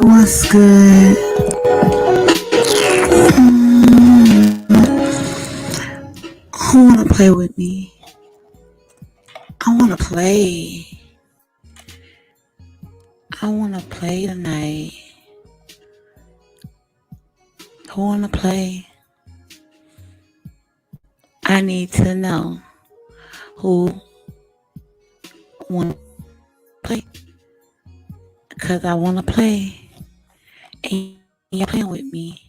What's good? Who wanna play with me? I wanna play. I wanna play tonight. Who wanna play? I need to know who wanna play. Cause I wanna play. And y'all playing with me.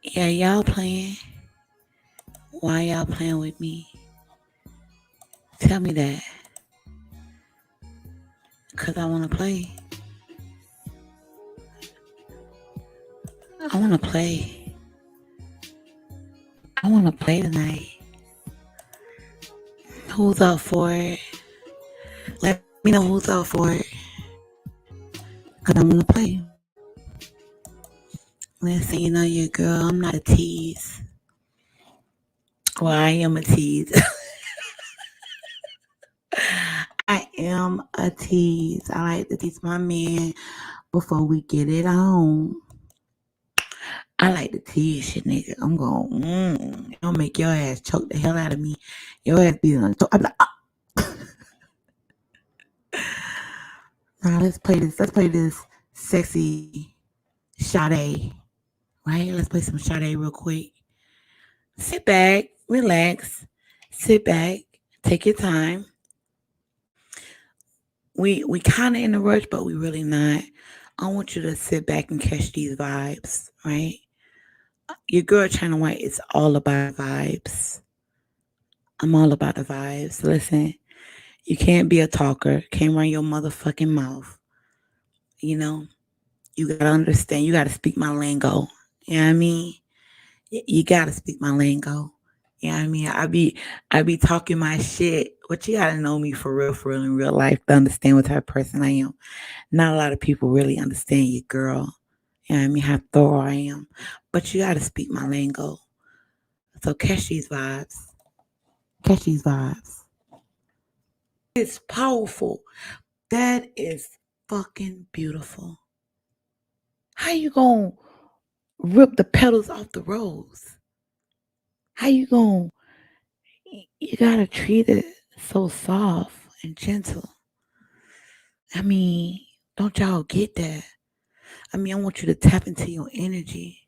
Yeah, y'all playing. Why y'all playing with me? Tell me that. Cause I wanna play. I wanna play. I wanna play tonight. Who's up for it? Let me know who's up for it. Cause I'm gonna play. Listen, you know your girl, I'm not a tease. Well, I am a tease. I am a tease. I like to tease my man before we get it on. I like to tease shit, nigga. I'm going, it'll make your ass choke the hell out of me. Your ass be on choke. I'm like, ah. Now let's play this. Let's play this sexy Sade. Right? Let's play some Sade real quick. Sit back, relax, sit back, take your time. We kind of in a rush, but we really not. I want you to sit back and catch these vibes, right? Your girl China White is all about vibes. I'm all about the vibes. Listen, you can't be a talker, can't run your motherfucking mouth. You know, you gotta understand. You gotta speak my lingo. You know what I mean? You gotta speak my lingo. You know what I mean? I be talking my shit, but you gotta know me for real in real life to understand what type of person I am. Not a lot of people really understand you, girl. You know what I mean? How thorough I am. But you gotta speak my lingo. So catch these vibes. Catch these vibes. It's powerful. That is fucking beautiful. How you gonna rip the petals off the rose? How you gonna, you gotta treat it so soft and gentle. I mean, don't y'all get that? I mean, I want you to tap into your energy.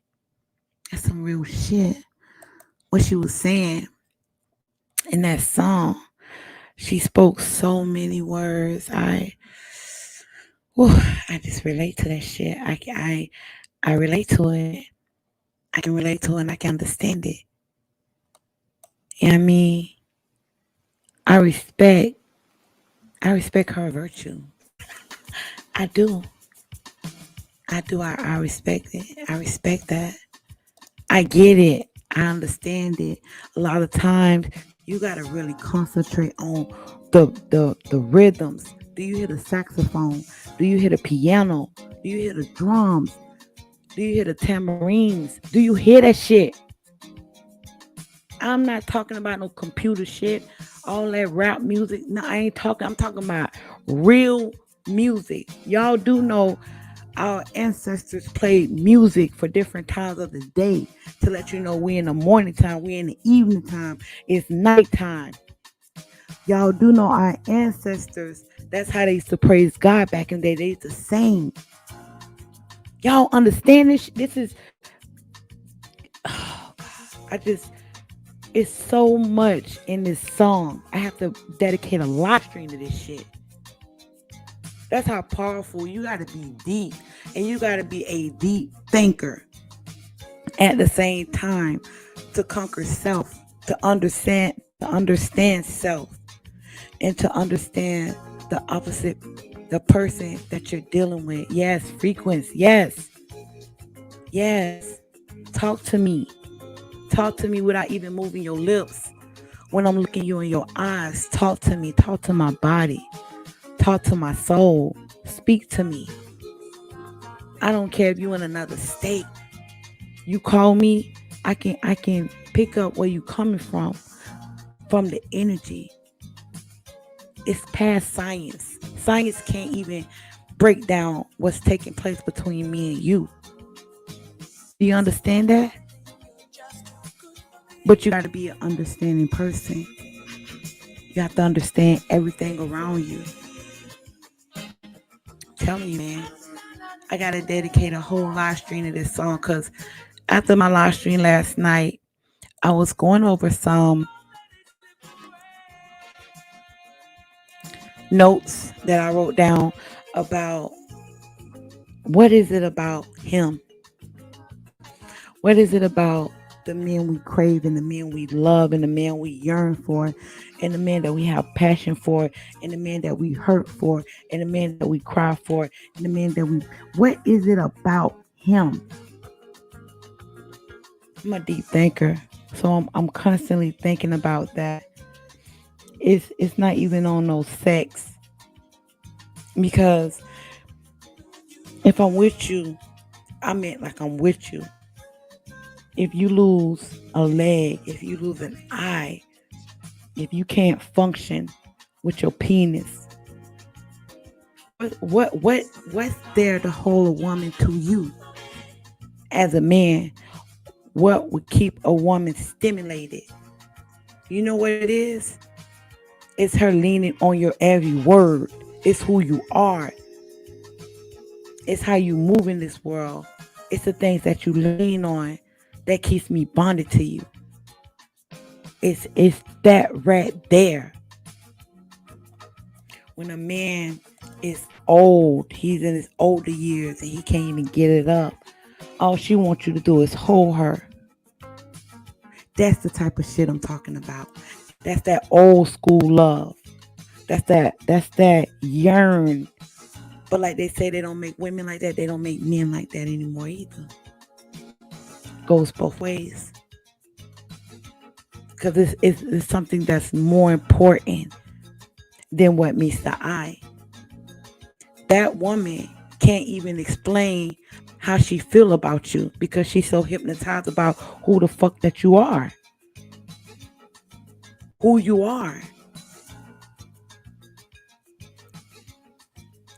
That's some real shit. What she was saying in that song, she spoke so many words. I just relate to that shit. I relate to it. I can relate to it and I can understand it. You know what I mean? I respect I respect her virtue. I do. I do. I respect it. I respect that. I get it. I understand it. A lot of times you gotta really concentrate on the rhythms. Do you hear the saxophone? Do you hear the piano? Do you hear the drums? Do you hear the tamarines? Do you hear that shit? I'm not talking about no computer shit, all that rap music. No, I ain't talking. I'm talking about real music. Y'all do know our ancestors played music for different times of the day to let you know we in the morning time, we in the evening time, it's nighttime. Y'all do know our ancestors, that's how they used to praise God back in the day. They used to sing. Y'all understand this? This is, oh God, it's so much in this song. I have to dedicate a live stream to this shit. That's how powerful. You got to be deep, and you got to be a deep thinker at the same time to conquer self, to understand self, and to understand the opposite, the person that you're dealing with. Yes, frequency. Yes. Talk to me. Talk to me without even moving your lips. When I'm looking you in your eyes, talk to me. Talk to my body. Talk to my soul. Speak to me. I don't care if you're in another state. You call me, I can pick up where you coming from the energy. It's past science. Science can't even break down what's taking place between me and you. Do you understand that? But you got to be an understanding person. You have to understand everything around you. I'm telling you, man. I got to dedicate a whole live stream to this song because after my live stream last night, I was going over some notes that I wrote down about what is it about him? What is it about the men we crave and the men we love and the men we yearn for and the men that we have passion for and the men that we hurt for and the men that we cry for and the men that we what is it about him? I'm a deep thinker. So I'm constantly thinking about that. It's not even on no sex because if I'm with you, I meant like I'm with you. If you lose a leg, if you lose an eye, if you can't function with your penis, what's there to hold a woman to you as a man? What would keep a woman stimulated? You know what it is? It's her leaning on your every word. It's who you are. It's how you move in this world. It's the things that you lean on that keeps me bonded to you. It's that right there. When a man is old, he's in his older years and he can't even get it up. All she wants you to do is hold her. That's the type of shit I'm talking about. That's that old school love. That's that yearn. But like they say they don't make women like that, they don't make men like that anymore either. Goes both ways. Because it's something that's more important than what meets the eye. That woman can't even explain how she feel about you because she's so hypnotized about who the fuck that you are. Who you are.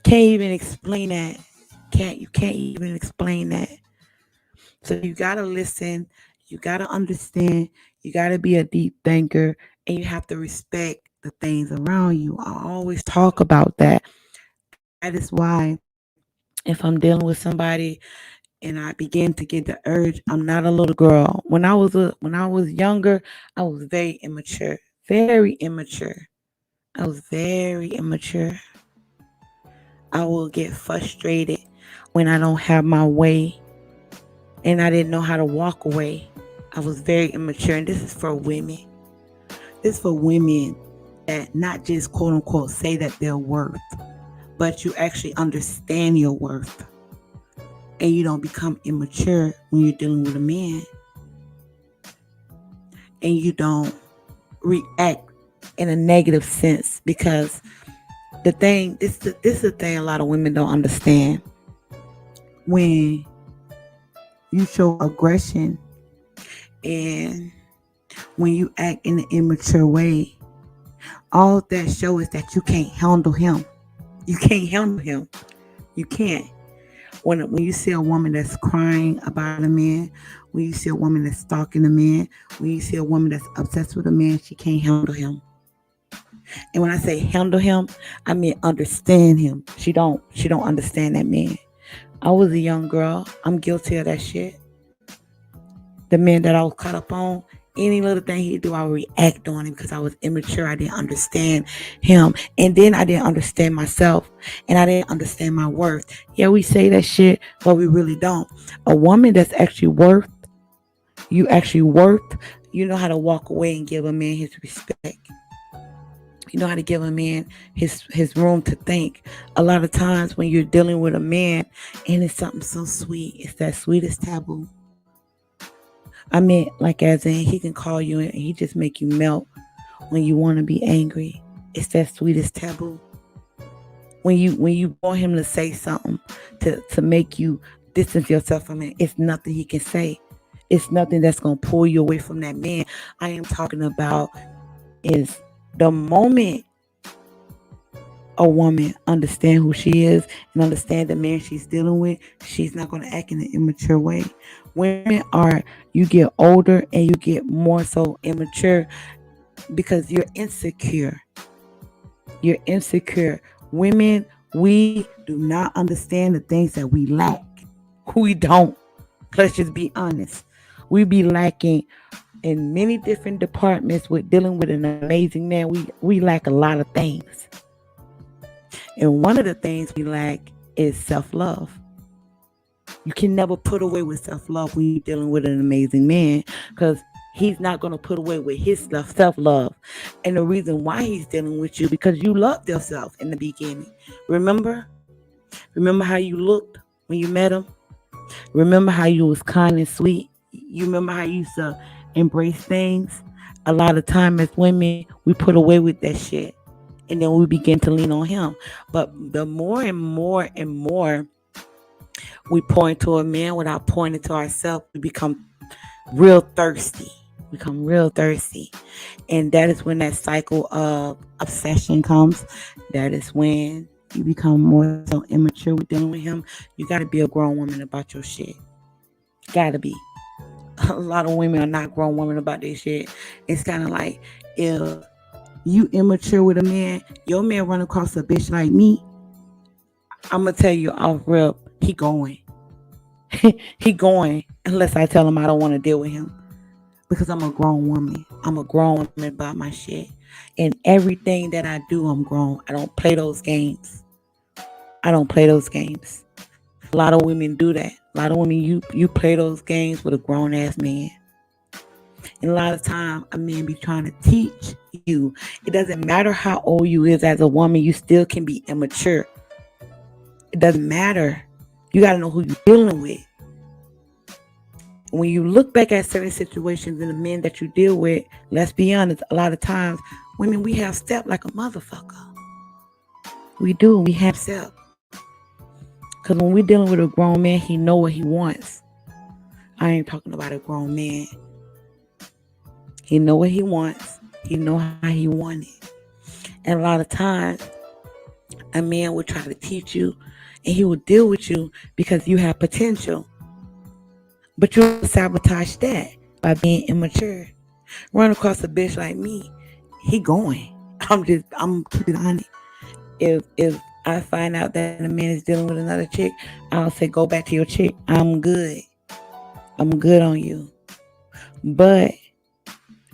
Can't even explain that. You can't even explain that. So you gotta listen, you gotta understand, you gotta be a deep thinker, and you have to respect the things around you. I always talk about that. That is why if I'm dealing with somebody and I begin to get the urge, I'm not a little girl. When I was younger, I was very immature. Very immature. I was very immature. I will get frustrated when I don't have my way and I didn't know how to walk away. I was very immature, and this is for women. This is for women that not just quote unquote say that they're worth, but you actually understand your worth and you don't become immature when you're dealing with a man and you don't react in a negative sense because this is the thing a lot of women don't understand. When you show aggression and when you act in an immature way, all that shows is that you can't handle him. You can't handle him. You can't. When you see a woman that's crying about a man, when you see a woman that's stalking a man, when you see a woman that's obsessed with a man, she can't handle him. And when I say handle him, I mean understand him. She don't understand that man. I was a young girl. I'm guilty of that shit. The man that I was caught up on, any little thing he'd do, I would react on him because I was immature. I didn't understand him. And then I didn't understand myself. And I didn't understand my worth. Yeah, we say that shit, but we really don't. A woman that's actually worth, you know how to walk away and give a man his respect. You know how to give a man his room to think. A lot of times when you're dealing with a man and it's something so sweet, it's that sweetest taboo. I mean, like as in he can call you and he just make you melt when you want to be angry. It's that sweetest taboo. When you want him to say something to make you distance yourself from it, it's nothing he can say. It's nothing that's gonna pull you away from that man. I am talking about is the moment a woman understand who she is and understand the man she's dealing with, she's not going to act in an immature way. Women are, you get older and you get more so immature because you're insecure. You're insecure. Women, we do not understand the things that we lack. We don't. Let's just be honest. We be lacking in many different departments with dealing with an amazing man. We lack a lot of things. And one of the things we lack is self-love. You can never put away with self-love when you're dealing with an amazing man because he's not going to put away with his self-love. And the reason why he's dealing with you because you loved yourself in the beginning. Remember? Remember how you looked when you met him? Remember how you was kind and sweet? You remember how you used to embrace things? A lot of time as women, we put away with that shit. And then we begin to lean on him. But the more and more and more we pour into a man without pouring into ourselves, we become real thirsty. Become real thirsty. And that is when that cycle of obsession comes. That is when you become more so immature with dealing with him. You got to be a grown woman about your shit. Gotta be. A lot of women are not grown women about their shit. It's kind of like if you immature with a man, your man run across a bitch like me, I'm gonna tell you off rip, he going. He going unless I tell him I don't want to deal with him. Because I'm a grown woman. I'm a grown woman about my shit. And everything that I do, I'm grown. I don't play those games. I don't play those games. A lot of women do that. A lot of women, you play those games with a grown ass man. And a lot of time, a man be trying to teach you. It doesn't matter how old you is as a woman, you still can be immature. It doesn't matter. You got to know who you're dealing with. When you look back at certain situations and the men that you deal with, let's be honest, a lot of times, women, we have step like a motherfucker. We do. We have step. Because when we're dealing with a grown man, he know what he wants. I ain't talking about a grown man. He know what he wants. He know how he want it. And a lot of times, a man will try to teach you and he will deal with you because you have potential. But you sabotage that by being immature. Run across a bitch like me, he going. I'm keeping on it. If I find out that a man is dealing with another chick, I'll say go back to your chick. I'm good. I'm good on you. But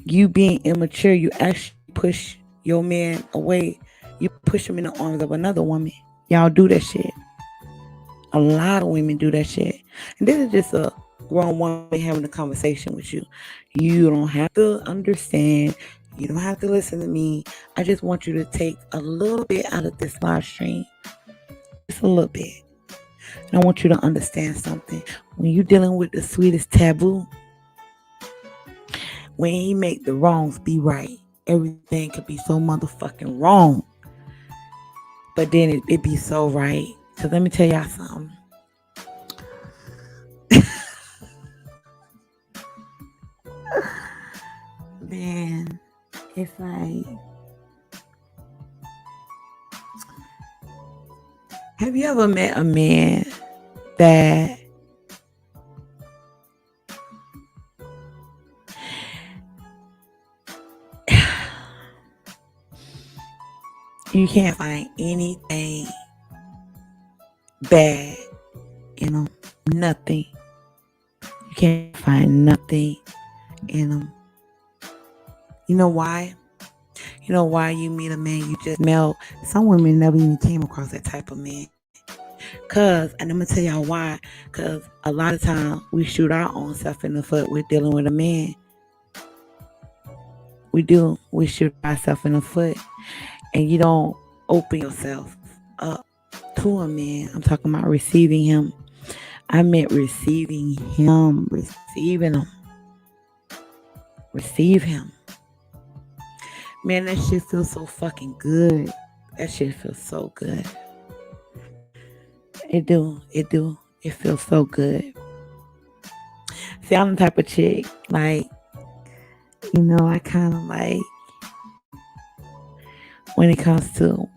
you being immature, you actually push your man away. You push him in the arms of another woman. Y'all do that shit. A lot of women do that shit. And this is just a grown woman having a conversation with you. You don't have to understand. You don't have to listen to me. I just want you to take a little bit out of this live stream. Just a little bit. And I want you to understand something. When you're dealing with the sweetest taboo, when he make the wrongs be right, everything could be so motherfucking wrong. But then it be so right. So let me tell y'all something. Man, it's like, have you ever met a man that you can't find anything bad in them? Nothing. You can't find nothing in them. You know why? You know why you meet a man you just melt? Some women never even came across that type of man. Cause, and I'm gonna tell y'all why. Cause a lot of times we shoot our own self in the foot with dealing with a man. We do. We shoot ourselves in the foot, and you don't open yourself up to a man. I'm talking about receiving him. I meant receiving him, receiving him, receive him. Man, that shit feels so fucking good. That shit feels so good. It do. It feels so good. See, I'm the type of chick, like, I kind of like when it comes to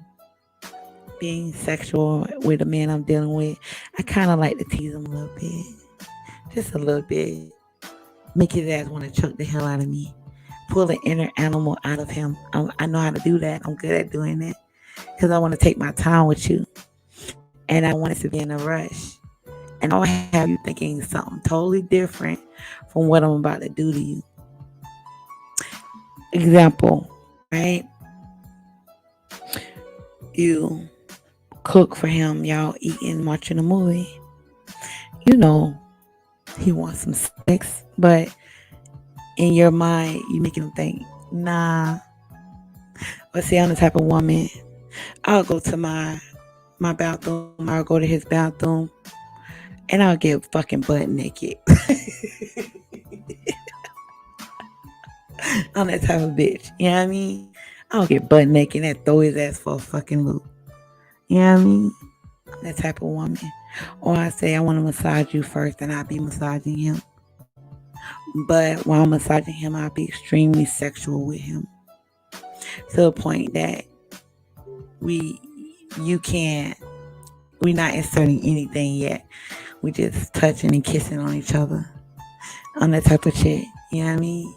being sexual with the man I'm dealing with, I kind of like to tease him a little bit, just a little bit. Make his ass want to choke the hell out of me. Pull the inner animal out of him. I know how to do that. I'm good at doing it because I want to take my time with you, and I don't want it to be in a rush. And I'll have you thinking something totally different from what I'm about to do to you. Example, right? You cook for him, y'all eating, watching a movie. You know he wants some sex, but in your mind, you make him think, nah. But see, I'm the type of woman. I'll go to my bathroom. I'll go to his bathroom, and I'll get fucking butt naked. I'm that type of bitch. You know what I mean? I'll get butt naked and throw his ass for a fucking loop. You know what I mean? I'm that type of woman. Or I say I want to massage you first, and I'll be massaging him. But while I'm massaging him, I'll be extremely sexual with him to the point that we, you can't, we're not inserting anything yet. We just touching and kissing on each other. I'm that type of chick. You know what I mean?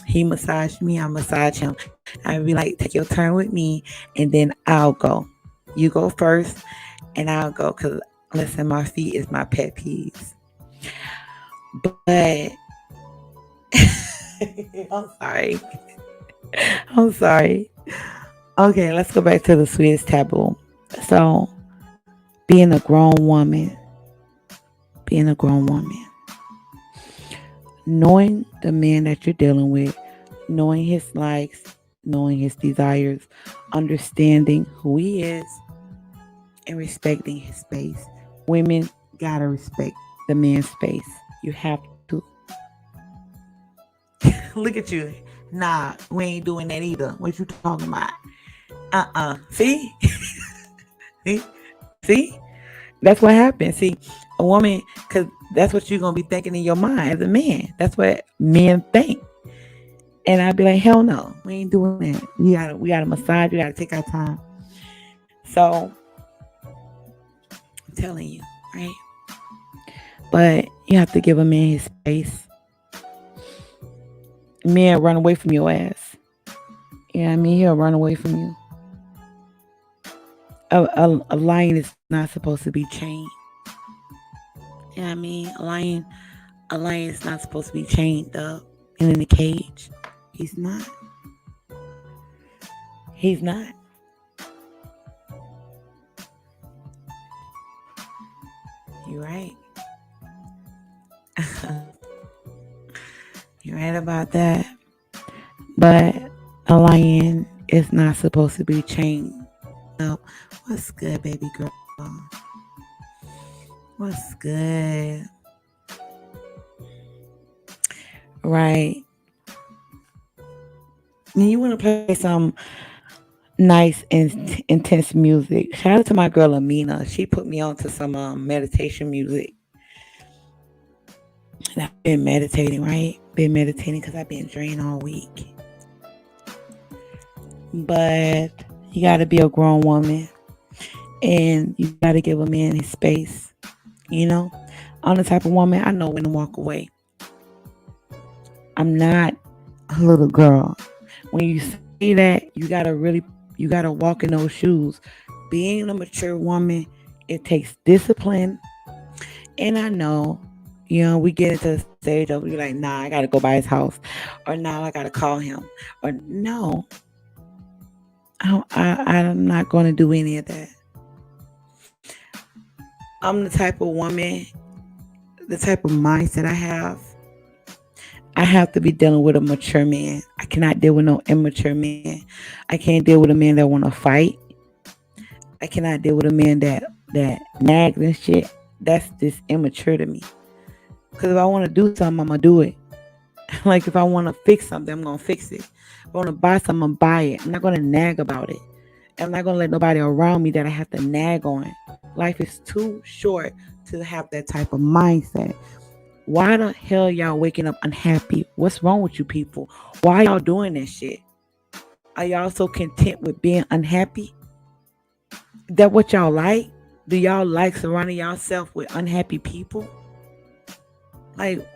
He massaged me, I massage him. I'd be like, take your turn with me, and then I'll go. You go first, and I'll go. Because, listen, my feet is my pet peeves. But, I'm sorry. I'm sorry. Okay, let's go back to the sweetest taboo. So, being a grown woman, being a grown woman, knowing the man that you're dealing with, knowing his likes, knowing his desires, understanding who he is, and respecting his space. Women gotta respect the man's space. You have to. Look at you. Nah, we ain't doing that either. What you talking about? See? See? See? That's what happens. See, a woman, because that's what you're going to be thinking in your mind as a man. That's what men think. And I'd be like, hell no, we ain't doing that. We gotta massage, we gotta take our time. So I'm telling you, right? But you have to give a man his space. Men run away from your ass. Yeah, I mean he'll run away from you. A lion is not supposed to be chained. Yeah, I mean a lion is not supposed to be chained up and in a cage. He's not. He's not. You're right. You're right about that. But a lion is not supposed to be chained up. What's good, baby girl? What's good? Right. And you want to play some nice and intense music. Shout out to my girl Amina. She put me on to some meditation music. And I've been meditating, right? Been meditating because I've been drained all week. But you got to be a grown woman and you got to give a man his space. You know, I'm the type of woman I know when to walk away. I'm not a little girl. When you say that, you gotta walk in those shoes. Being a mature woman, it takes discipline. And I know, we get into the stage of you're like, nah, I gotta go by his house, or now I gotta call him, or no, I'm not gonna do any of that. I'm the type of woman, the type of mindset I have to be dealing with a mature man. I cannot deal with no immature man. I can't deal with a man that want to fight. I cannot deal with a man that nags and shit. That's just immature to me. Because if I want to do something, I'm gonna do it. Like if I want to fix something, I'm gonna fix it. If I want to buy something, I'm gonna buy it. I'm not gonna nag about it. I'm not gonna let nobody around me that I have to nag on. Life is too short to have that type of mindset. Why the hell y'all waking up unhappy? What's wrong with you people? Why y'all doing that shit? Are y'all so content with being unhappy? That what y'all like? Do y'all like surrounding yourself with unhappy people? Like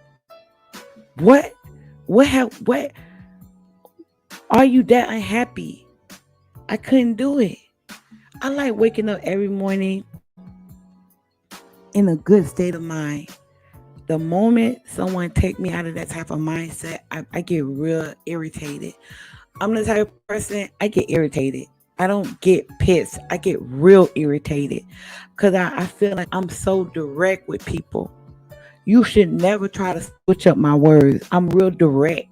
what? What are you that unhappy? I couldn't do it. I like waking up every morning in a good state of mind. The moment someone take me out of that type of mindset, I get real irritated. I'm the type of person, I get irritated. I don't get pissed. I get real irritated because I feel like I'm so direct with people. You should never try to switch up my words. I'm real direct.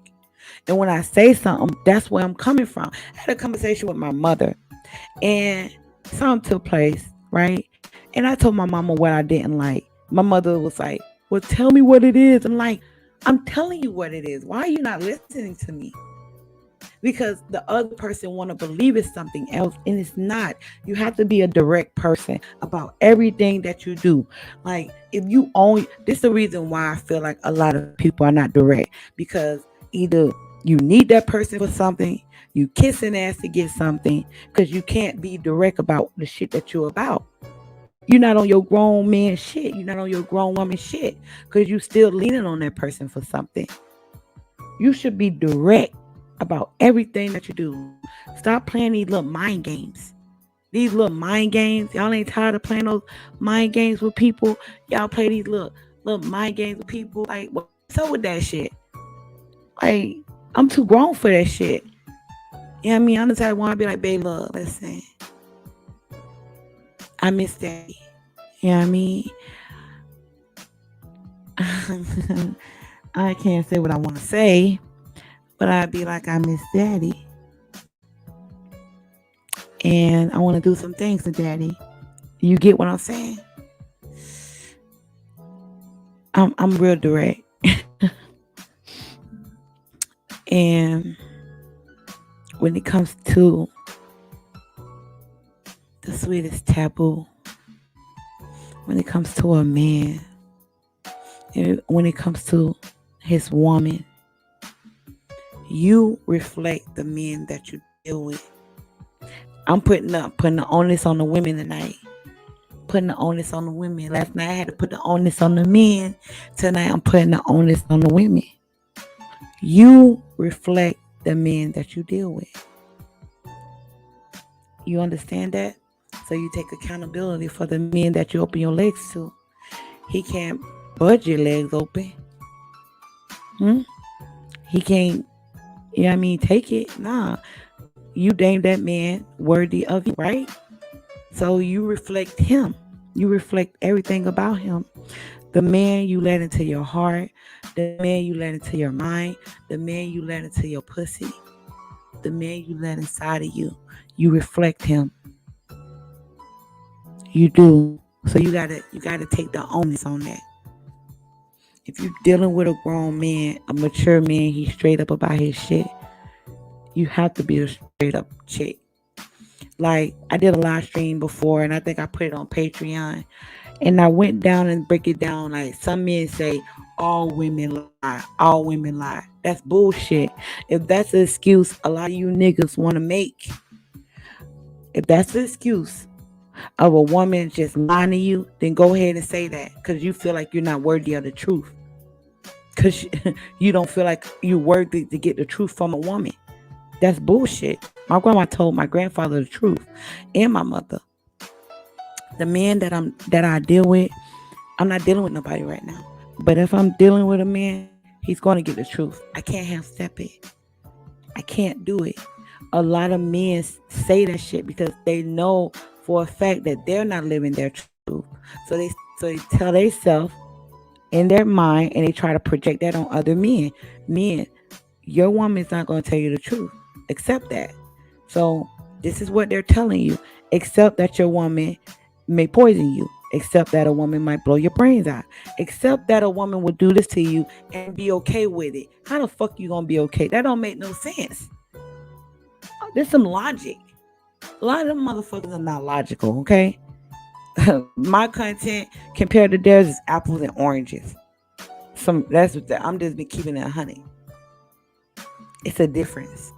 And when I say something, that's where I'm coming from. I had a conversation with my mother and something took place, right? And I told my mama what I didn't like. My mother was like, well, tell me what it is. I'm like, I'm telling you what it is. Why are you not listening to me? Because the other person want to believe it's something else and it's not. You have to be a direct person about everything that you do. Like if you own this is the reason why I feel like a lot of people are not direct, because either you need that person for something, you kissing ass to get something, because you can't be direct about the shit that you're about. You're not on your grown man shit, you're not on your grown woman shit, because you still leaning on that person for something. You should be direct about everything that you do. Stop playing these little mind games. These little mind games. Y'all ain't tired of playing those mind games with people. Y'all play these little mind games with people. Like, what's up with that shit? Like, I'm too grown for that shit. You know what I mean? I'm the type of one to be like, babe, look, listen. I miss daddy. You know what I mean? I can't say what I want to say, but I'd be like, I miss daddy. And I want to do some things to daddy. You get what I'm saying? I'm real direct. And when it comes to the sweetest taboo, when it comes to a man, when it comes to his woman, you reflect the men that you deal with. I'm putting the onus on the women tonight. Putting the onus on the women. Last night I had to put the onus on the men. Tonight I'm putting the onus on the women. You reflect the men that you deal with. You understand that? So you take accountability for the men that you open your legs to. He can't budge your legs open. He can't, you know what I mean, take it. Nah. You deem that man worthy of you, right? So you reflect him. You reflect everything about him. The man you let into your heart, the man you let into your mind, the man you let into your pussy, the man you let inside of you. You reflect him. You do. So you gotta take the onus on that. If you're dealing with a grown man, a mature man, he's straight up about his shit. You have to be a straight up chick. Like I did a live stream before, and I think I put it on Patreon, and I went down and break it down. Like some men say, all women lie, all women lie. That's bullshit. If that's the excuse a lot of you niggas want to make, if that's the excuse of a woman just lying to you, then go ahead and say that because you feel like you're not worthy of the truth. Because you don't feel like you're worthy to get the truth from a woman. That's bullshit. My grandma told my grandfather the truth, and my mother. The man that I deal with, I'm not dealing with nobody right now. But if I'm dealing with a man, he's going to get the truth. I can't half step it. I can't do it. A lot of men say that shit because they know for a fact that they're not living their truth. So they tell themselves in their mind and they try to project that on other men. Men, your woman's not going to tell you the truth. Accept that. So this is what they're telling you. Accept that your woman may poison you. Accept that a woman might blow your brains out. Accept that a woman will do this to you and be okay with it. How the fuck you gonna be okay? That don't make no sense. There's some logic. A lot of them motherfuckers are not logical, okay? My content compared to theirs is apples and oranges. I'm just been keeping it 100. It's a difference.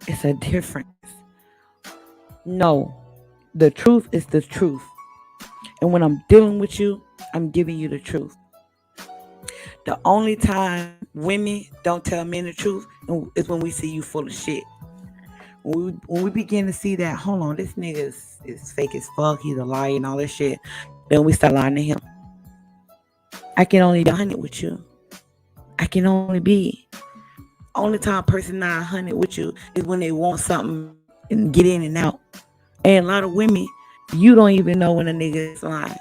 It's a difference. No. The truth is the truth. And when I'm dealing with you, I'm giving you the truth. The only time women don't tell men the truth is when we see you full of shit. When we begin to see that, hold on, this nigga is fake as fuck, he's a liar and all this shit, then we start lying to him. I can only be 100 with you. I can only be. Only time a person not 100 with you is when they want something and get in and out. And a lot of women, you don't even know when a nigga is lying.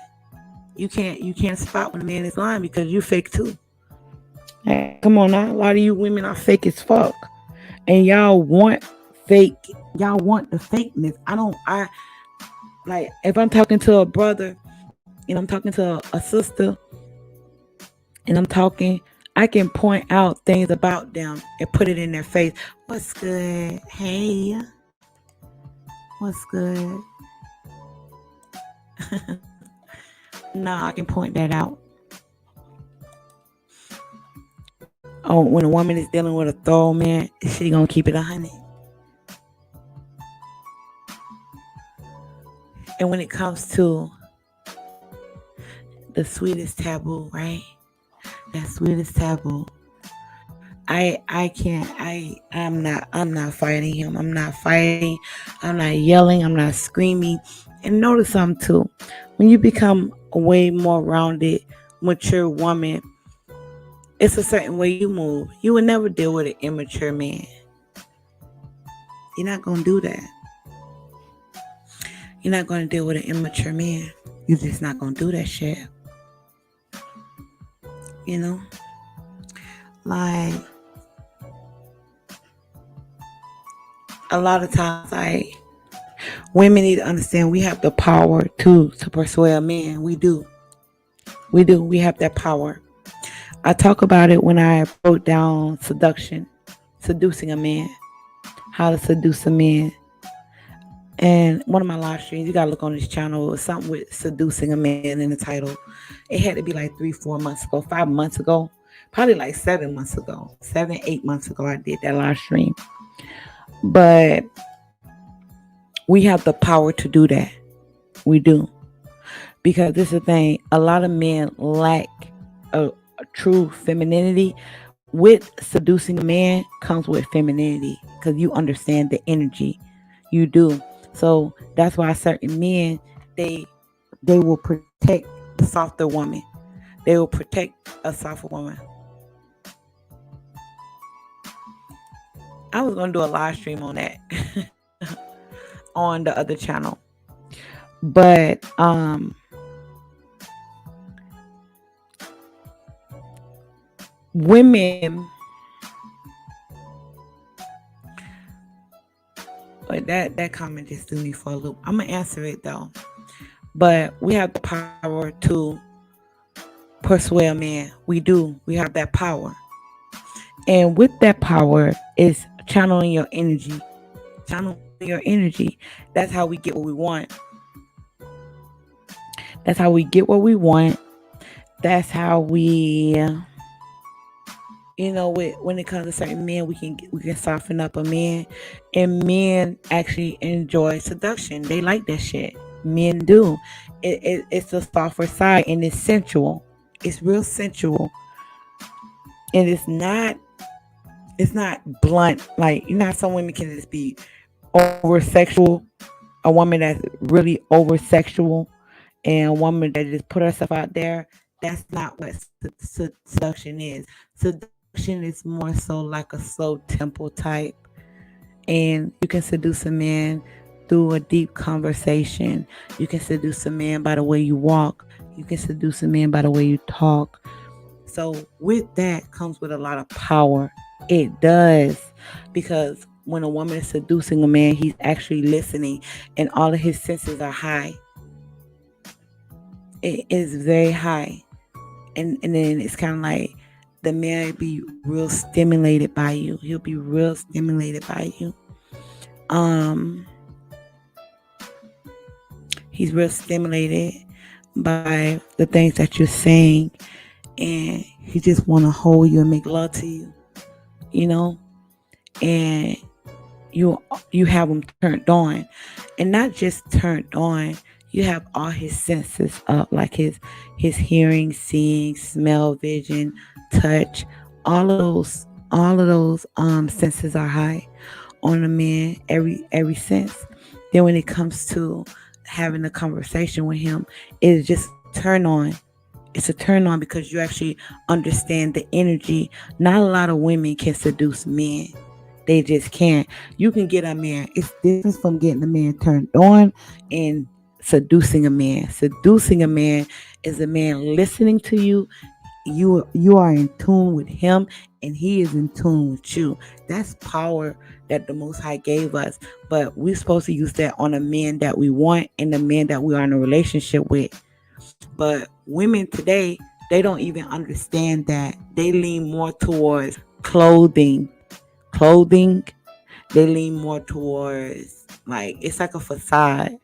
You can't spot when a man is lying because you fake too. Hey, come on now, a lot of you women are fake as fuck, and y'all want fake. Y'all want the fakeness. I like if I'm talking to a brother and I'm talking to a sister and I'm talking, I can point out things about them and put it in their face. What's good? Hey, what's good? Nah, I can point that out. Oh, when a woman is dealing with a thorough man, she gonna keep it 100. And when it comes to the sweetest taboo, right? That sweetest taboo. I can't I'm not fighting him. I'm not fighting. I'm not yelling. I'm not screaming. And notice something too. When you become a way more rounded, mature woman, it's a certain way you move. You would never deal with an immature man. You're not gonna do that. You're not gonna deal with an immature man. You're just not gonna do that shit. You know? Like a lot of times, like women need to understand we have the power to persuade a man. We do. We do. We have that power. I talk about it when I broke down seduction, seducing a man, how to seduce a man. And one of my live streams, you gotta look on this channel, it was something with seducing a man in the title. It had to be like 3-4 months ago, 5 months ago, probably like 7 months ago, 7-8 months ago, I did that live stream. But we have the power to do that. We do. Because this is the thing, a lot of men lack a true femininity. With seducing a man comes with femininity because you understand the energy. You do. So that's why certain men, they will protect the softer woman. They will protect a softer woman. I was gonna do a live stream on that on the other channel. But women, but that comment just threw me for a loop. I'm gonna answer it though. But we have the power to persuade a man. We do. We have that power. And with that power is channeling your energy. Channeling your energy. That's how we get what we want. That's how we get what we want. That's how we, when it comes to certain men, we can soften up a man, and men actually enjoy seduction. They like that shit. Men do. It's the softer side, and it's sensual. It's real sensual, and it's not blunt. Like, some women can just be over sexual. A woman that's really over sexual, and a woman that just put herself out there. That's not what seduction is. Seduction is more so like a slow tempo type, and you can seduce a man through a deep conversation. You can seduce a man by the way you walk. You can seduce a man by the way you talk. So with that comes with a lot of power. It does, because when a woman is seducing a man, he's actually listening, and all of his senses are high. It is very high, and then it's kind of like the man will be real stimulated by you. He'll be real stimulated by you. He's real stimulated by the things that you're saying, and he just want to hold you and make love to you, and you have him turned on, and not just turned on. You have all his senses up, like his hearing, seeing, smell, vision, touch. All of those senses are high on a man. Every sense. Then when it comes to having a conversation with him, it's just a turn on. It's a turn on because you actually understand the energy. Not a lot of women can seduce men. They just can't. You can get a man. It's different from getting a man turned on and seducing a man. Seducing a man is a man listening to you. You are in tune with him, and he is in tune with you. That's power that the Most High gave us. But we're supposed to use that on a man that we want and the man that we are in a relationship with. But women today, they don't even understand that. They lean more towards clothing. Clothing. They lean more towards, like, it's like a facade.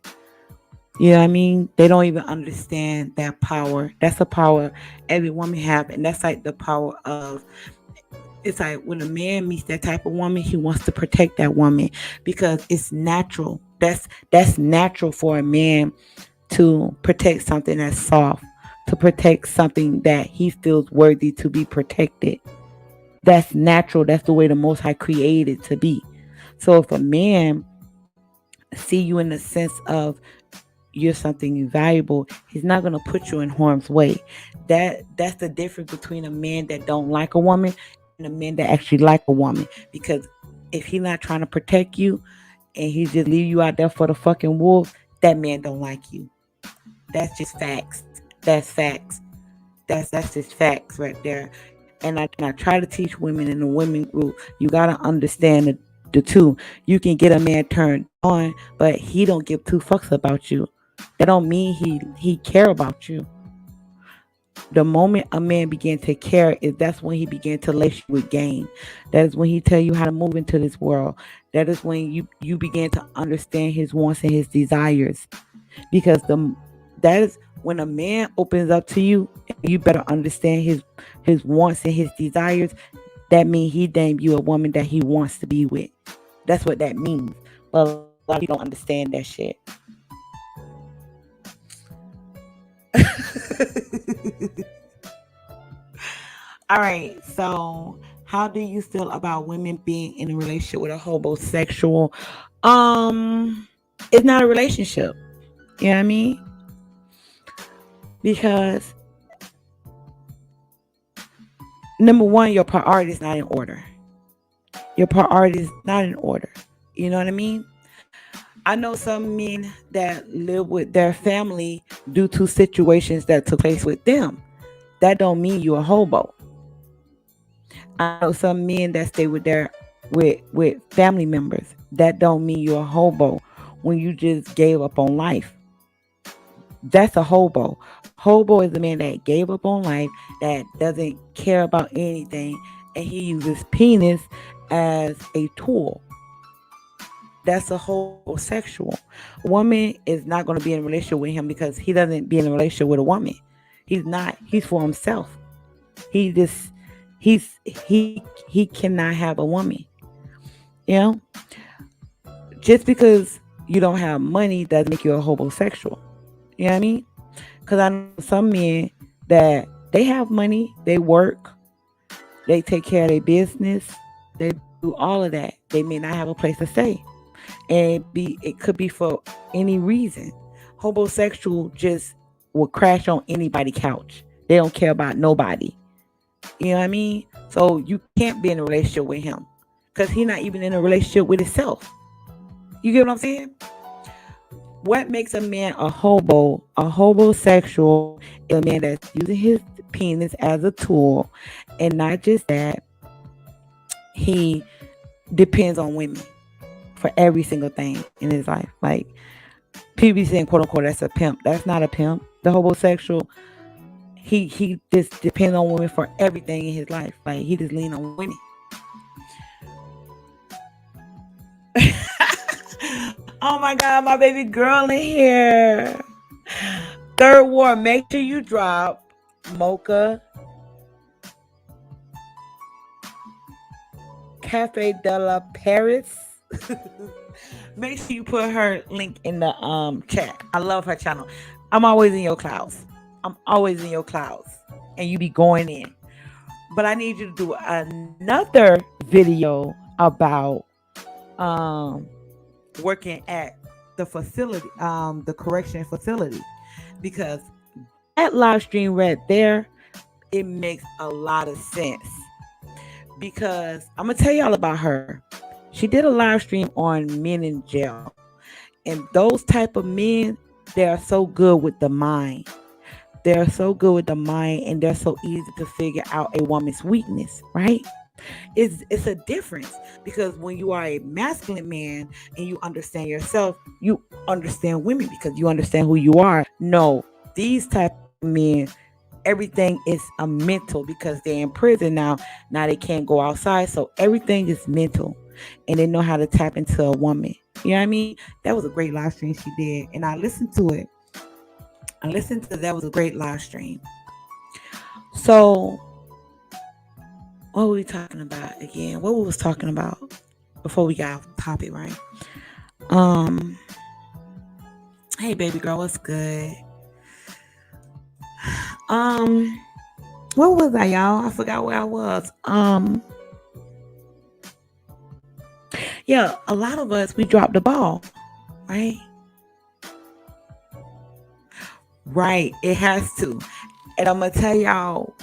You know what I mean? They don't even understand that power. That's a power every woman have, and that's like the power of. It's like when a man meets that type of woman, he wants to protect that woman because it's natural. That's natural for a man to protect something that's soft, to protect something that he feels worthy to be protected. That's natural. That's the way the Most High created to be. So if a man see you in the sense of you're something valuable, he's not gonna put you in harm's way. That's the difference between a man that don't like a woman and a man that actually like a woman. Because if he's not trying to protect you and he just leave you out there for the fucking wolves, that man don't like you. That's just facts. That's facts. That's just facts right there. And I try to teach women in the women group, you gotta understand the two. You can get a man turned on, but he don't give two fucks about you. That don't mean he care about you. The moment a man began to care is that's when he began to lace you with game. That is when he tell you how to move into this world. That is when you begin to understand his wants and his desires. Because the that is when a man opens up to you, you better understand his wants and his desires. That means he named you a woman that he wants to be with. That's what that means. But a lot of people don't understand that shit. All right. So, how do you feel about women being in a relationship with a homosexual? Um, it's not a relationship. You know what I mean? Because number one, your priority is not in order. Your priority is not in order. You know what I mean? I know some men that live with their family due to situations that took place with them. That don't mean you're a hobo. I know some men that stay with family members. That don't mean you're a hobo when you just gave up on life. That's a hobo. Hobo is a man that gave up on life, that doesn't care about anything, and he uses penis as a tool. That's a homosexual. Woman is not going to be in a relationship with him because he doesn't be in a relationship with a woman. He's not. He's for himself. He just he cannot have a woman. You know, just because you don't have money doesn't make you a homosexual. You know what I mean? Because I know some men that they have money, they work, they take care of their business, they do all of that. They may not have a place to stay, and it could be for any reason. Homosexual just will crash on anybody's couch. They don't care about nobody. You know what I mean? So you can't be in a relationship with him because he's not even in a relationship with himself. You get what I'm saying? What makes a man a hobo, a homosexual, is a man that's using his penis as a tool, and not just that, he depends on women for every single thing in his life. Like people be saying, quote unquote, that's a pimp. That's not a pimp. The homosexual, he just depends on women for everything in his life. Like he just lean on women. Oh my God, my baby girl in here. Third war, make sure you drop Mocha Cafe de la Paris. Make sure you put her link in the chat. I love her channel. I'm always in your clouds. I'm always in your clouds. And you be going in. But I need you to do another video about um working at the facility, the correction facility. Because that live stream right there, it makes a lot of sense. Because I'm gonna tell y'all about her. She did a live stream on men in jail. And those type of men, they are so good with the mind. They're so good with the mind, and they're so easy to figure out a woman's weakness, right? It's a difference, because when you are a masculine man and you understand yourself, you understand women because you understand who you are. No, these type of men, everything is a mental, because they're in prison now. Now they can't go outside, so everything is mental, and they know how to tap into a woman. You know what I mean? That was a great live stream she did, and I listened to it. I listened to that. Was a great live stream. So what were we talking about again? What we was talking about before we got off topic, right? Um, hey baby girl, what's good? Um, what was I, y'all? I forgot where I was. Yeah, a lot of us we dropped the ball, right? Right, it has to. And I'm gonna tell y'all,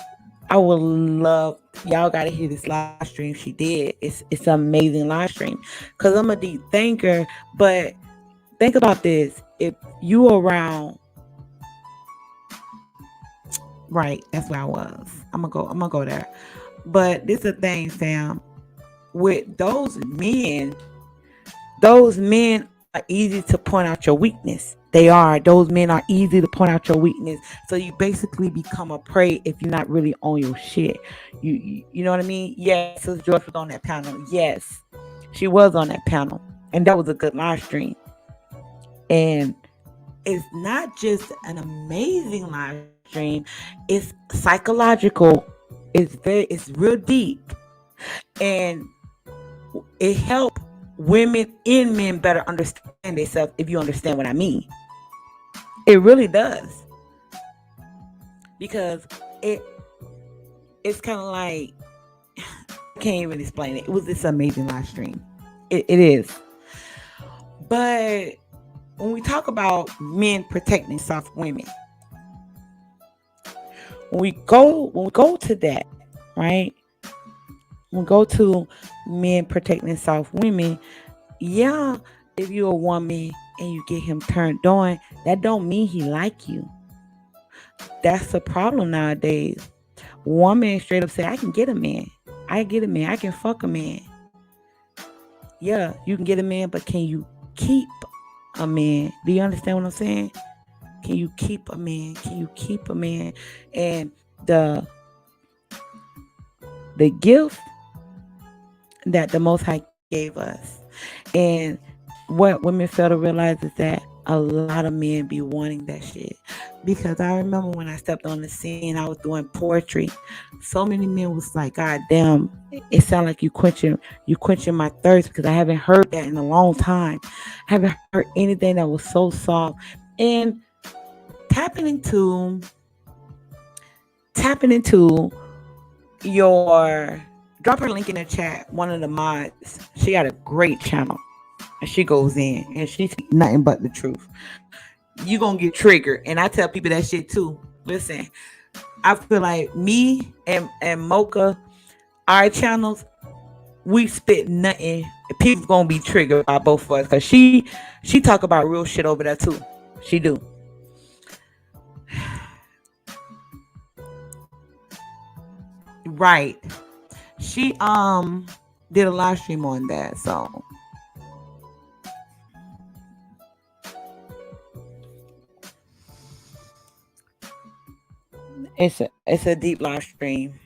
I would love y'all gotta hear this live stream she did. It's an amazing live stream. Cause I'm a deep thinker, but think about this. If you around, right, that's where I was. I'm gonna go there. But this is the thing, fam. With those men are easy to point out your weakness. They are. Those men are easy to point out your weakness. So you basically become a prey if you're not really on your shit. You know what I mean? Yes, Sis George was on that panel. Yes, she was on that panel, and that was a good live stream. And it's not just an amazing live stream; it's psychological. It's real deep, and it helps women and men better understand themselves, if you understand what I mean. It really does. Because it it's kind of like, I can't even explain it. It was this amazing live stream. It is. But when we talk about men protecting soft women, when we go to that, right? When we go to men protecting soft women, yeah, if you're a woman and you get him turned on, that don't mean he like you. That's the problem nowadays. Woman straight up say, I can get a man. I get a man. I can fuck a man. Yeah, you can get a man, but can you keep a man? Do you understand what I'm saying? Can you keep a man? Can you keep a man? And the the gift that the Most High gave us, and what women fail to realize is that a lot of men be wanting that shit. Because I remember when I stepped on the scene, I was doing poetry. So many men was like, God damn, it sounds like you quenching my thirst, because I haven't heard that in a long time. I haven't heard anything that was so soft. And tapping into tapping into your, drop her link in the chat. One of the mods, she got a great channel, and she goes in and she speaks nothing but the truth. You gonna get triggered, and I tell people that shit too. Listen, I feel like me and Mocha, our channels, we spit nothing. People gonna be triggered by both of us, because she talk about real shit over there too. She do. Right. She did a live stream on that, so it's a deep live stream.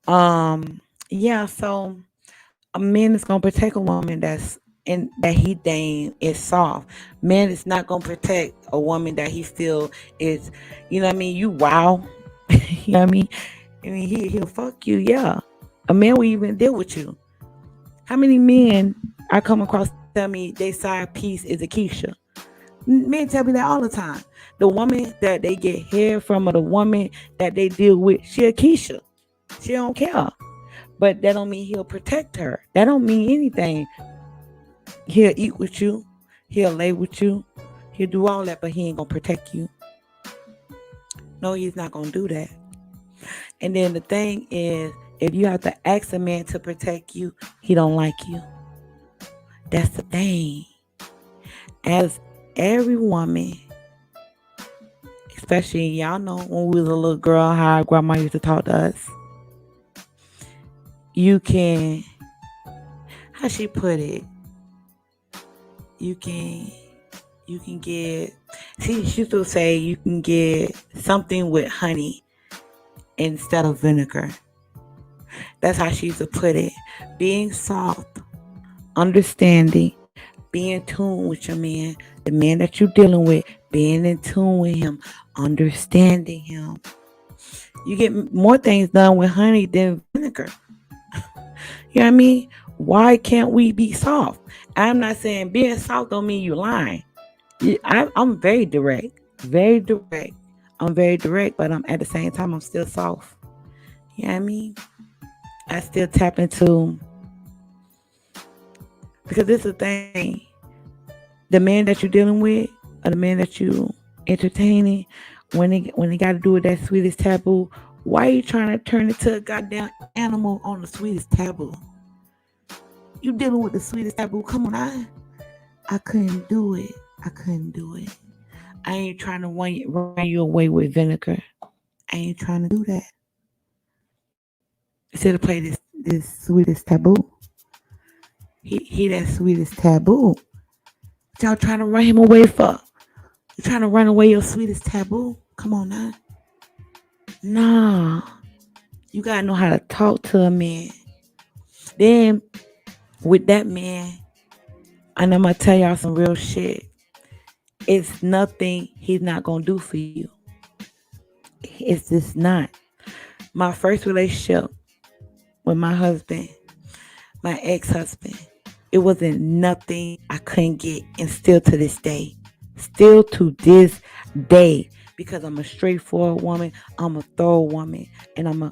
Yeah, so a man is gonna protect a woman that's and that he deem is soft. Man is not gonna protect a woman that he feel is, you know what I mean, you wow. You know what I mean? I mean he'll fuck you, yeah. A man will even deal with you. How many men I come across tell me their side piece is a Keisha? Men tell me that all the time. The woman that they get hair from or the woman that they deal with, she a Keisha. She don't care. But that don't mean he'll protect her. That don't mean anything. He'll eat with you. He'll lay with you. He'll do all that, but he ain't gonna protect you. No, he's not gonna do that. And then the thing is, if you have to ask a man to protect you, he don't like you. That's the thing. As every woman, especially y'all know when we was a little girl, how our grandma used to talk to us. You can, how she put it, you can get. See, she used to say you can get something with honey instead of vinegar. That's how she used to put it. Being soft, understanding, being in tune with your man, the man that you're dealing with, being in tune with him, understanding him. You get more things done with honey than vinegar. You know what I mean? Why can't we be soft? I'm not saying being soft don't mean you lying. I'm very direct, very direct. I'm very direct, but I'm at the same time I'm still soft. You know what I mean? I still tap into, because this is the thing. The man that you're dealing with, or the man that you entertaining, when they got to do with that sweetest taboo, why are you trying to turn it to a goddamn animal on the sweetest taboo? You dealing with the sweetest taboo? Come on, I couldn't do it. I couldn't do it. I ain't trying to run you away with vinegar. I ain't trying to do that. Instead of play this sweetest taboo. He that sweetest taboo. Y'all trying to run him away for? You trying to run away your sweetest taboo? Come on now. Nah. You gotta know how to talk to a man. Then with that man, and I'm gonna tell y'all some real shit. It's nothing he's not gonna do for you. It's just not. My first relationship with my husband, my ex-husband, it wasn't nothing I couldn't get, and still to this day. Still to this day. Because I'm a straightforward woman, I'm a thorough woman, and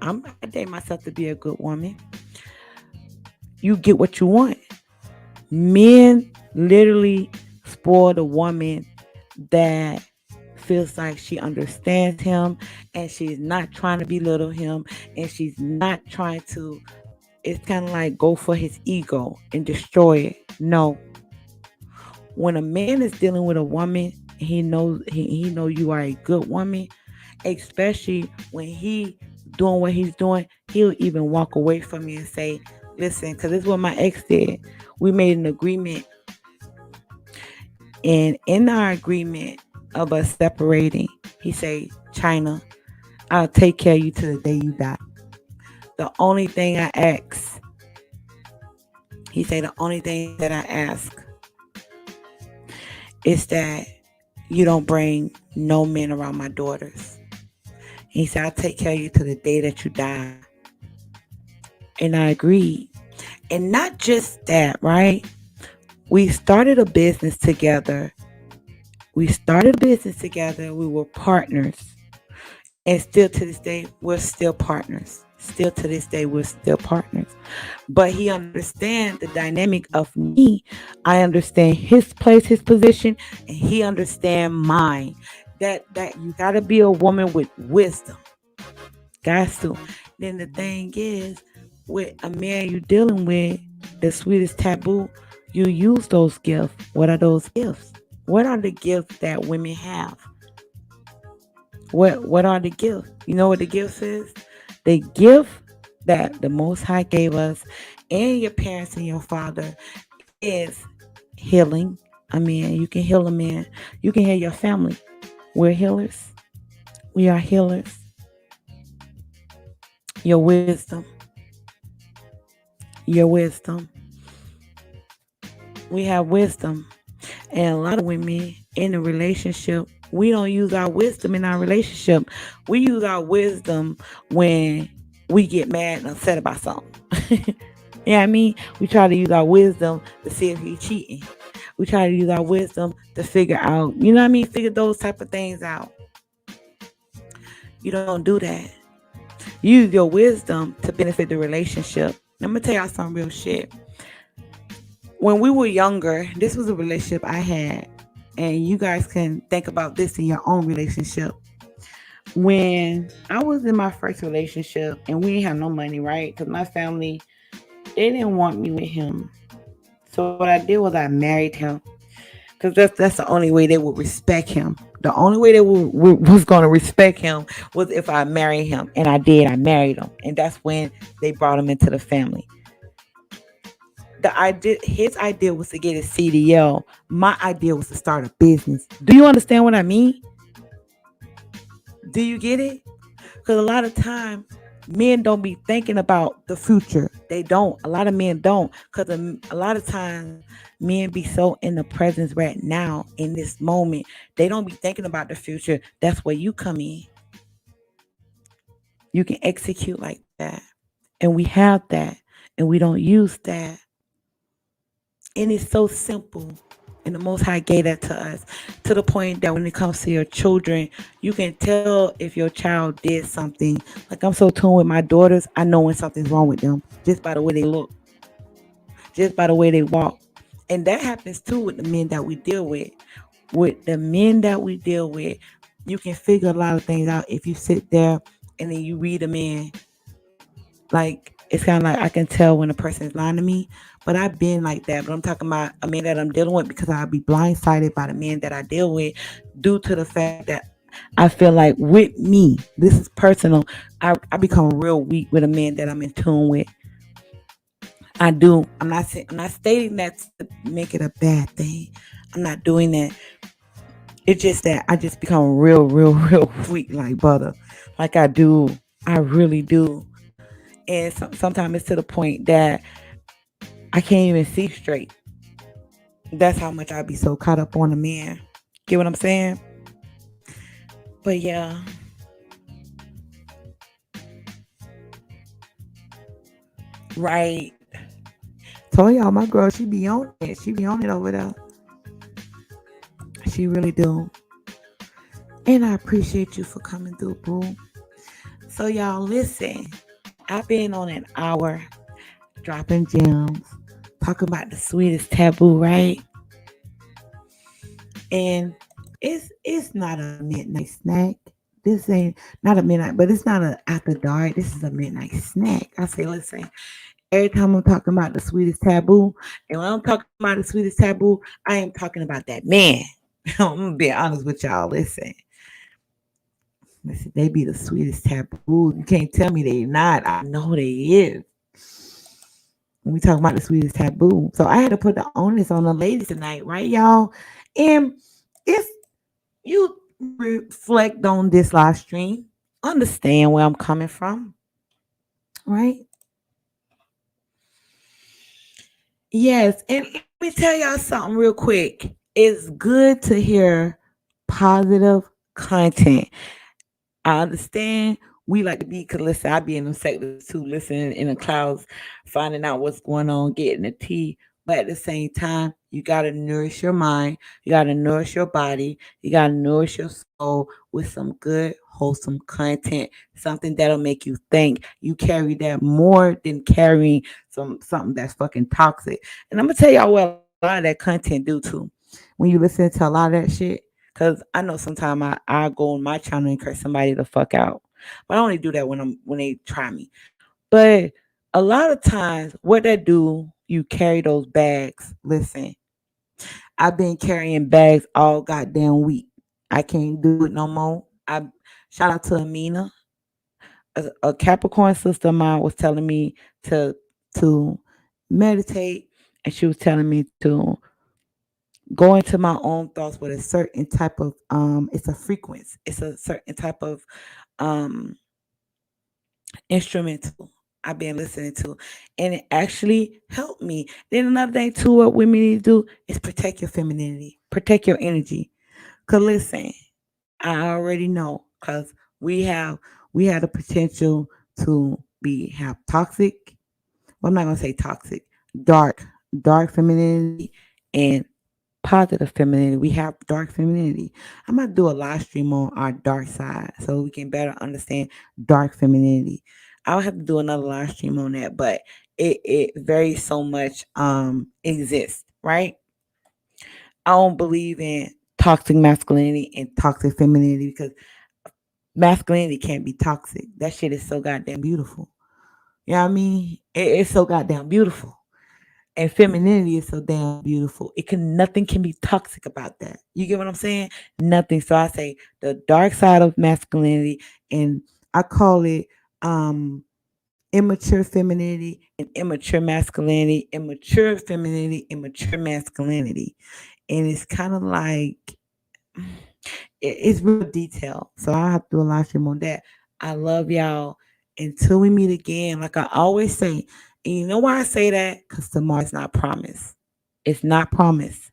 I date myself to be a good woman. You get what you want. Men literally spoil the woman that feels like she understands him, and she's not trying to belittle him, and she's not trying to, it's kind of like go for his ego and destroy it. No. When a man is dealing with a woman, he know you are a good woman, especially when he doing what he's doing, he'll even walk away from you and say, listen, because this is what my ex did. We made an agreement, and in our agreement of us separating, he say, China, I'll take care of you to the day you die. The only thing I ask, he say, the only thing that I ask is that you don't bring no men around my daughters. He said, I'll take care of you to the day that you die. And I agreed. And not just that, right? We started a business together. We were partners. And still to this day, we're still partners. Still to this day, we're still partners. But he understands the dynamic of me. I understand his place, his position, and he understands mine. That you gotta be a woman with wisdom. Got to. Then the thing is, with a man you're dealing with, the sweetest taboo, you use those gifts. What are those gifts? What are the gifts that women have? What are the gifts? You know what the gift is? The gift that the Most High gave us, and your parents and your father, is healing. I mean, you can heal a man. You can heal your family. We're healers. We are healers. Your wisdom. Your wisdom. We have wisdom. And a lot of women in a relationship, we don't use our wisdom in our relationship. We use our wisdom when we get mad and upset about something. Yeah, I mean, we try to use our wisdom to see if he's cheating. We try to use our wisdom to figure out, you know what I mean, figure those type of things out. You don't do that. Use your wisdom to benefit the relationship. I'm gonna tell y'all some real shit. When we were younger, this was a relationship I had, and you guys can think about this in your own relationship. When I was in my first relationship, and we didn't have no money, right? Because my family, they didn't want me with him. So what I did was I married him, because that's the only way they would respect him. The only way they was going to respect him was if I married him, and I did. I married him, and that's when they brought him into the family. The idea, his idea was to get a CDL. My idea was to start a business. Do you understand what I mean? Do you get it? Because a lot of time, men don't be thinking about the future. They don't. A lot of men don't. Because a lot of times, men be so in the presence right now, in this moment. They don't be thinking about the future. That's where you come in. You can execute like that. And we have that. And we don't use that. And it's so simple. And the Most High gave that to us, to the point that when it comes to your children, you can tell if your child did something. Like, I'm so tuned with my daughters, I know when something's wrong with them just by the way they look, just by the way they walk. And that happens too with the men that we deal with. With the men that we deal with, you can figure a lot of things out if you sit there and then you read a man. Like, it's kind of like I can tell when a person is lying to me, but I've been like that. But I'm talking about a man that I'm dealing with, because I'll be blindsided by the men that I deal with, due to the fact that I feel like with me, this is personal. I become real weak with a man that I'm in tune with. I do. I'm not stating that to make it a bad thing. I'm not doing that. It's just that I just become real, real, real weak like butter. Like I do. I really do. And sometimes it's to the point that I can't even see straight. That's how much I be so caught up on a man. Get what I'm saying? But yeah, right. Told y'all my girl, she be on it. She be on it over there. She really do. And I appreciate you for coming through, boo. So y'all listen. I've been on an hour dropping gems, talking about the sweetest taboo, right? And it's not a midnight snack. This ain't not a midnight, but it's not a after dark. This is a midnight snack. I say, listen, every time I'm talking about the sweetest taboo, and when I'm talking about the sweetest taboo, I am talking about that man. I'm gonna be honest with y'all. Listen, they be the sweetest taboo. You can't tell me they not. I know they is. When we talk about the sweetest taboo, so I had to put the onus on the ladies tonight, right, y'all? And if you reflect on this live stream, understand where I'm coming from, right? Yes, and let me tell y'all something real quick. It's good to hear positive content. I understand we like to be, cause listen, I be in them sectors too, listening in the clouds, finding out what's going on, getting the tea. But at the same time, you gotta nourish your mind, you gotta nourish your body, you gotta nourish your soul with some good, wholesome content, something that'll make you think. You carry that more than carrying something that's fucking toxic. And I'm gonna tell y'all what a lot of that content do too. When you listen to a lot of that shit, cause I know sometimes I go on my channel and curse somebody the fuck out. But I only do that when they try me. But a lot of times what they do, you carry those bags. Listen, I've been carrying bags all goddamn week. I can't do it no more. I shout out to Amina. A Capricorn sister of mine was telling me to meditate, and she was telling me to go into my own thoughts with a certain type of it's a frequency. It's a certain type of um instrumental I've been listening to, and it actually helped me. Then another thing too, what women need to do is protect your femininity, protect your energy. Cause listen, I already know, cause we have we have the potential to be have toxic. Well, I'm not gonna say toxic, dark, dark femininity and positive femininity. We have dark femininity. I'm gonna do a live stream on our dark side so we can better understand dark femininity. I'll have to do another live stream on that, but it very so much exists, right? I don't believe in toxic masculinity and toxic femininity because masculinity can't be toxic. That shit is so goddamn beautiful. You know what I mean? It's so goddamn beautiful. And femininity is so damn beautiful. Nothing can be toxic about that. You get what I'm saying? Nothing. So I say the dark side of masculinity, and I call it immature femininity and immature masculinity, immature femininity, immature masculinity. And it's kind of like it's real detailed. So I have to do a live stream on that. I love y'all. Until we meet again, like I always say, and you know why I say that? Because tomorrow's not promised. It's not promised.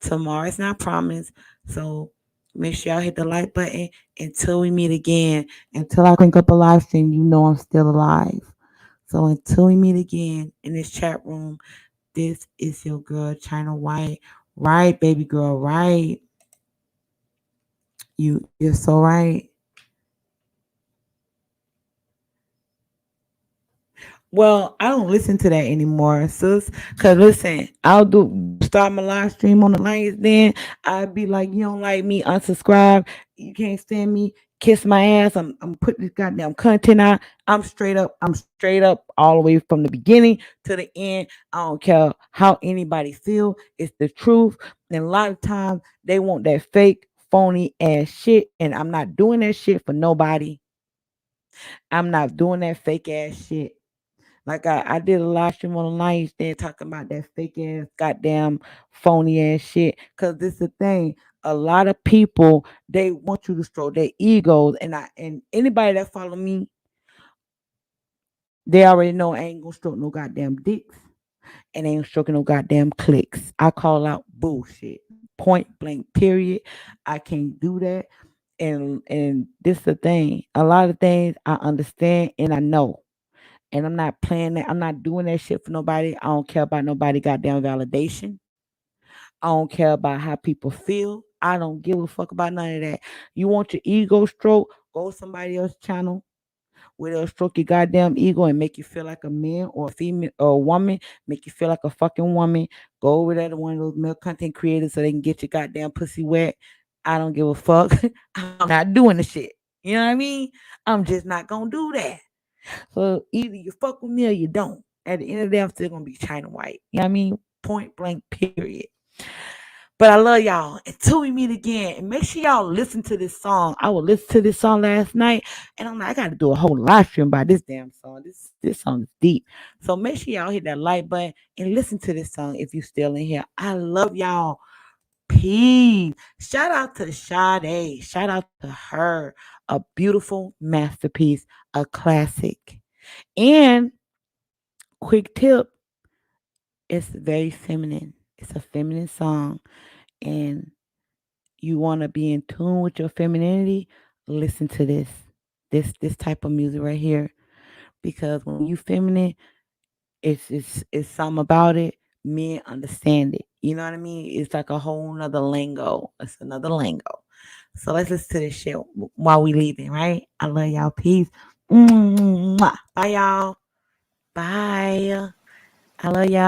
Tomorrow is not promised. So make sure y'all hit the like button until we meet again. Until I crank up a live stream, you know I'm still alive. So until we meet again in this chat room, this is your girl, China White. Right, baby girl, right. You're so right. Well, I don't listen to that anymore, sis. Cause listen, I'll do start my live stream on the lines. Then I'd be like, you don't like me, unsubscribe. You can't stand me. Kiss my ass. I'm putting this goddamn content out. I'm straight up. I'm straight up all the way from the beginning to the end. I don't care how anybody feel. It's the truth. And a lot of times they want that fake, phony ass shit, and I'm not doing that shit for nobody. I'm not doing that fake ass shit. Like I did a live stream on the night there talking about that fake ass, goddamn phony ass shit. Cause this is the thing. A lot of people they want you to stroke their egos, and anybody that follow me, they already know I ain't gonna stroke no goddamn dicks and ain't stroking no goddamn clicks. I call out bullshit. Point blank period. I can't do that. And this the thing. A lot of things I understand and I know. And I'm not playing that. I'm not doing that shit for nobody. I don't care about nobody goddamn validation. I don't care about how people feel. I don't give a fuck about none of that. You want your ego stroke? Go to somebody else's channel where they'll stroke your goddamn ego and make you feel like a man or a female or a woman, make you feel like a fucking woman. Go over there to one of those male content creators so they can get your goddamn pussy wet. I don't give a fuck. I'm not doing the shit. You know what I mean? I'm just not gonna do that. So either you fuck with me or you don't. At the end of the day, I'm still gonna be China White. You know what I mean? Point blank, period. But I love y'all. Until we meet again, and make sure y'all listen to this song. I will listen to this song last night, and I'm like, I gotta do a whole live stream about this damn song. This song is deep. So make sure y'all hit that like button and listen to this song if you still in here. I love y'all. Peace. Shout out to Sade. Shout out to her. A beautiful masterpiece, a classic. And quick tip, it's very feminine. It's a feminine song. And you want to be in tune with your femininity, listen to this. This type of music right here. Because when you feminine, it's something about it. Men understand it. You know what I mean? It's like a whole nother lingo. It's another lingo. So let's listen to this shit while we leaving, right? I love y'all. Peace. Mwah. Bye y'all. Bye. I love y'all.